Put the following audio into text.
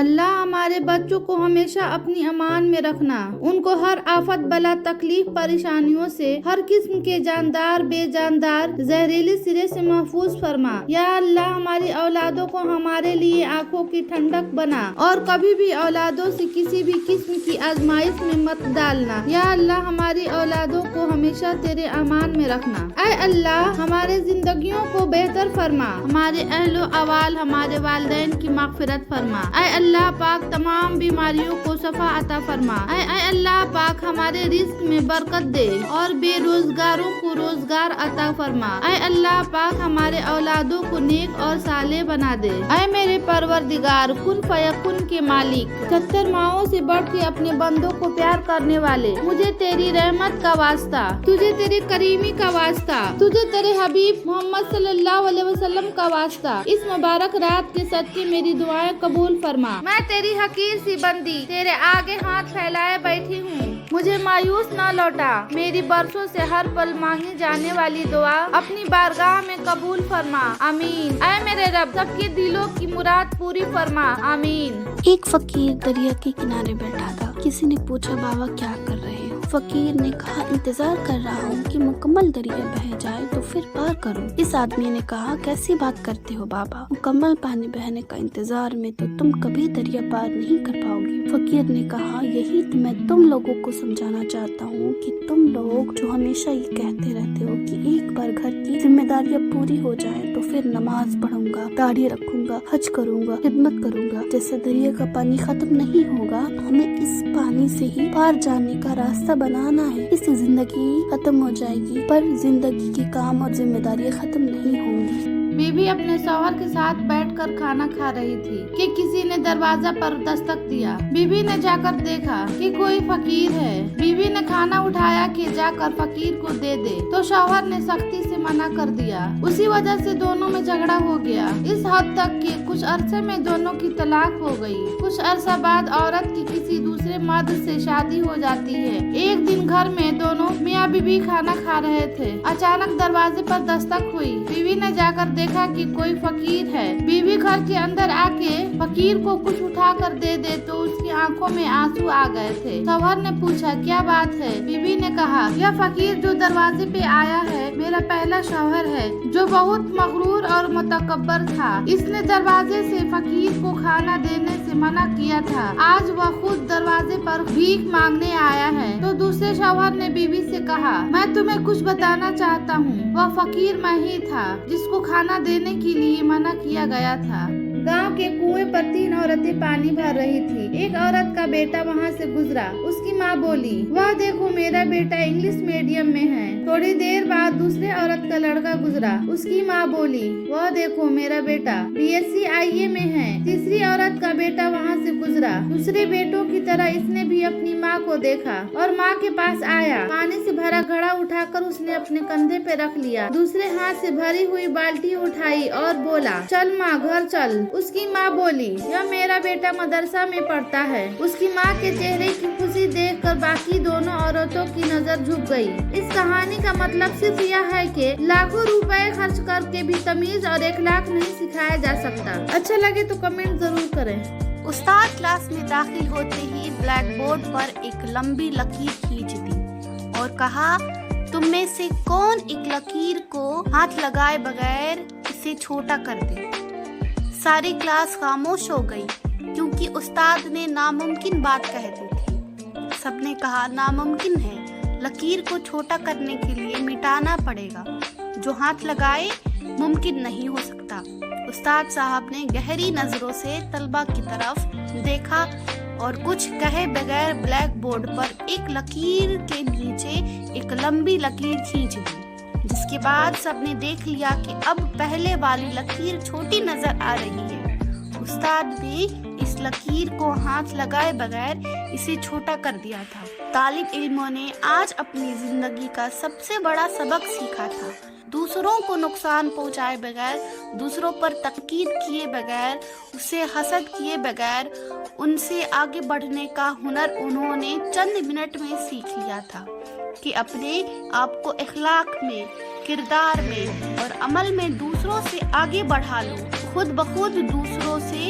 اللہ ہمارے بچوں کو ہمیشہ اپنی امان میں رکھنا، ان کو ہر آفت بلا تکلیف پریشانیوں سے، ہر قسم کے جاندار بے جاندار زہریلے سرے سے محفوظ فرما۔ یا اللہ ہماری اولادوں کو ہمارے لیے آنکھوں کی ٹھنڈک بنا اور کبھی بھی اولادوں سے کسی بھی قسم کی آزمائش میں مت ڈالنا۔ یا اللہ ہماری اولادوں کو ہمیشہ تیرے امان میں رکھنا۔ اے اللہ ہمارے زندگیوں کو بہتر فرما، ہمارے اہل و عوال ہمارے والدین کی مغفرت فرما۔ اے اللہ پاک تمام بیماریوں کو شفا عطا فرما۔ اے اللہ پاک ہمارے رزق میں برکت دے اور بے روزگاروں کو روزگار عطا فرما۔ اے اللہ پاک ہمارے اولادوں کو نیک اور صالح بنا دے۔ اے میرے پروردگار کن فیکن کے مالک، 70 ماؤں سے بڑھ کے اپنے بندوں کو پیار کرنے والے، مجھے تیری رحمت کا واسطہ، تجھے تیری کریمی کا واسطہ، تجھے تیرے حبیب محمد صلی اللہ علیہ وسلم کا واسطہ، اس مبارک رات کے صدقے میری دعائیں قبول فرما۔ میں تیری حقیر سی بندی تیرے آگے ہاتھ پھیلائے بیٹھی ہوں، مجھے مایوس نہ لوٹا۔ میری برسوں سے ہر پل مانگی جانے والی دعا اپنی بارگاہ میں قبول فرما، آمین۔ اے میرے رب سب کے دلوں کی مراد پوری فرما، آمین۔ ایک فقیر دریا کے کنارے بیٹھا تھا۔ کسی نے پوچھا بابا کیا کر رہے ہو؟ فقیر نے کہا انتظار کر رہا ہوں کہ مکمل دریا بہہ جائے تو پھر پار کروں۔ اس آدمی نے کہا کیسی بات کرتے ہو بابا، مکمل پانی بہنے کا انتظار میں تو تم کبھی دریا پار نہیں کر پاؤ گی۔ فقیر نے کہا یہی تو میں تم لوگوں کو سمجھانا چاہتا ہوں کہ تم لوگ جو ہمیشہ یہ کہتے رہتے ہو کہ ایک بار گھر کی ذمہ داریاں پوری ہو جائیں تو پھر نماز پڑھوں گا، داڑھی رکھوں گا، حج کروں گا، خدمت کروں گا، جیسے دریا کا پانی ختم نہیں ہوگا ہمیں اس پانی سے ہی پار جانے کا راستہ بنانا ہے۔ اس سے زندگی ختم ہو جائے گی پر زندگی کے کام اور ذمہ داریاں ختم نہیں ہوں گی۔ بی بی اپنے شوہر کے ساتھ بیٹھ کر کھانا کھا رہی تھی کہ کسی نے دروازہ پر دستک دیا۔ بی بی نے جا کر دیکھا کہ کوئی فقیر ہے۔ بی بی نے کھانا اٹھایا کہ جا کر فقیر کو دے دے تو شوہر نے سختی سے منع کر دیا۔ اسی وجہ سے دونوں میں جھگڑا ہو گیا، اس حد تک کہ کچھ عرصے میں دونوں کی طلاق ہو گئی۔ کچھ عرصہ بعد عورت کی کسی دوسرے مرد سے شادی ہو جاتی ہے۔ ایک دن گھر میں دونوں میاں بیوی کھانا کھا رہے تھے، اچانک دروازے پر دستک ہوئی۔ بیوی نے جا کر دیکھا کہ کوئی فقیر ہے۔ بیوی گھر کے اندر آ کے فقیر کو کچھ اٹھا کر دے دے تو اس کی آنکھوں میں آنسو آ گئے تھے۔ شوہر نے پوچھا کیا بات ہے؟ بیوی نے کہا یہ فقیر جو دروازے پہ آیا ہے میرا پہلا شوہر ہے جو بہت مغرور اور متکبر تھا۔ اس نے دروازے سے فقیر کو کھانا دینے سے منع کیا تھا، آج وہ خود دروازے پر بھیک مانگنے آیا ہے۔ تو دوسرے شوہر نے بیوی سے کہا میں تمہیں کچھ بتانا چاہتا ہوں، وہ فقیر میں ہی تھا جس کو کھانا دینے کے لیے منع کیا گیا تھا۔ گاؤں کے کنویں پر 3 عورتیں پانی بھر رہی تھی۔ ایک عورت کا بیٹا وہاں سے گزرا، اس کی ماں بولی واہ دیکھو میرا بیٹا انگلش میڈیم میں ہے۔ تھوڑی دیر بعد دوسرے عورت کا لڑکا گزرا، اس کی ماں بولی واہ دیکھو میرا بیٹا BSc IE میں ہے۔ تیسری عورت کا بیٹا وہاں سے گزرا، دوسرے بیٹوں کی طرح اس نے بھی اپنی ماں کو دیکھا اور ماں کے پاس آیا، پانی سے بھرا گھڑا اٹھا کر اس نے اپنے کندھے پہ رکھ لیا، دوسرے ہاتھ سے بھری ہوئی بالٹی اٹھائی اور بولا چل ماں گھر چل۔ اس کی ماں بولی یہ میرا بیٹا مدرسہ میں پڑھتا ہے۔ اس کی ماں کے چہرے کی خوشی دیکھ کر باقی دونوں عورتوں کی نظر جھک گئی۔ اس کہانی کا مطلب صرف یہ ہے کہ لاکھوں روپے خرچ کر کے بھی تمیز اور اخلاق نہیں سکھایا جا سکتا۔ اچھا لگے تو کمنٹ ضرور کریں۔ استاد کلاس میں داخل ہوتے ہی بلیک بورڈ پر ایک لمبی لکیر کھینچ دی اور کہا تم میں سے کون ایک لکیر کو ہاتھ لگائے بغیر اسے چھوٹا کر دے۔ ساری کلاس خاموش ہو گئی کیونکہ استاد نے ناممکن بات کہہ دی تھی۔ سب نے کہا ناممکن ہے، لکیر کو چھوٹا کرنے کے لیے مٹانا پڑے گا، جو ہاتھ لگائے ممکن نہیں ہو سکتا۔ استاد صاحب نے گہری نظروں سے طلبہ کی طرف دیکھا اور کچھ کہے بغیر بلیک بورڈ پر ایک لکیر کے نیچے ایک لمبی لکیر کھینچ دی، جس کے بعد سب نے دیکھ لیا کہ اب پہلے والی لکیر چھوٹی نظر آ رہی ہے۔ استاد نے اس لکیر کو ہاتھ لگائے بغیر اسے چھوٹا کر دیا تھا۔ طالب علموں نے آج اپنی زندگی کا سب سے بڑا سبق سیکھا تھا۔ دوسروں کو نقصان پہنچائے بغیر، دوسروں پر تنقید کیے بغیر، اسے حسد کیے بغیر ان سے آگے بڑھنے کا ہنر انہوں نے چند منٹ میں سیکھ لیا تھا کہ اپنے آپ کو اخلاق میں، کردار میں اور عمل میں دوسروں سے آگے بڑھا لو، خود بخود دوسروں سے